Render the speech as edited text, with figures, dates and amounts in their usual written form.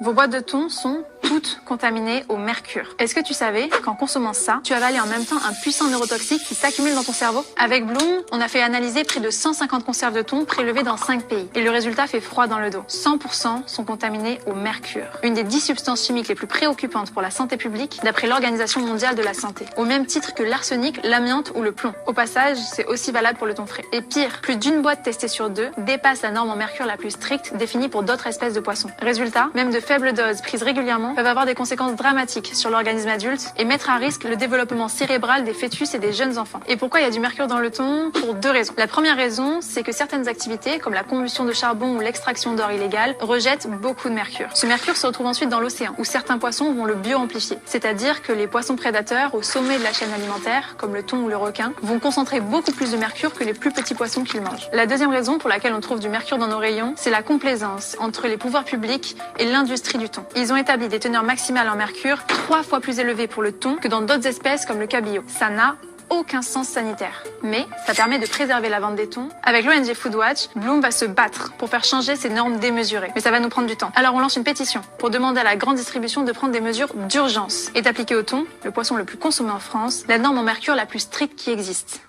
Vos boîtes de thon sont toutes contaminées au mercure. Est-ce que tu savais qu'en consommant ça, tu avales en même temps un puissant neurotoxique qui s'accumule dans ton cerveau? Avec Bloom, on a fait analyser près de 150 conserves de thon prélevées dans 5 pays. Et le résultat fait froid dans le dos. 100% sont contaminés au mercure. Une des 10 substances chimiques les plus préoccupantes pour la santé publique, d'après l'Organisation mondiale de la santé. Au même titre que l'arsenic, l'amiante ou le plomb. Au passage, c'est aussi valable pour le thon frais. Et pire, plus d'une boîte testée sur 2 dépasse la norme en mercure la plus stricte définie pour d'autres espèces de poissons. Résultat, même de faibles doses prises régulièrement peuvent avoir des conséquences dramatiques sur l'organisme adulte et mettre à risque le développement cérébral des fœtus et des jeunes enfants. Et pourquoi il y a du mercure dans le thon? Pour 2 raisons. La première raison, c'est que certaines activités, comme la combustion de charbon ou l'extraction d'or illégale, rejettent beaucoup de mercure. Ce mercure se retrouve ensuite dans l'océan, où certains poissons vont le bio-amplifier. C'est-à-dire que les poissons prédateurs au sommet de la chaîne alimentaire, comme le thon ou le requin, vont concentrer beaucoup plus de mercure que les plus petits poissons qu'ils mangent. La deuxième raison pour laquelle on trouve du mercure dans nos rayons, c'est la complaisance entre les pouvoirs publics et l'industrie du thon. Ils ont établi des teneurs maximales en mercure 3 fois plus élevées pour le thon que dans d'autres espèces comme le cabillaud. Ça n'a aucun sens sanitaire. Mais ça permet de préserver la vente des thons. Avec l'ONG Foodwatch, Bloom va se battre pour faire changer ces normes démesurées. Mais ça va nous prendre du temps. Alors on lance une pétition pour demander à la grande distribution de prendre des mesures d'urgence et d'appliquer au thon, le poisson le plus consommé en France, la norme en mercure la plus stricte qui existe.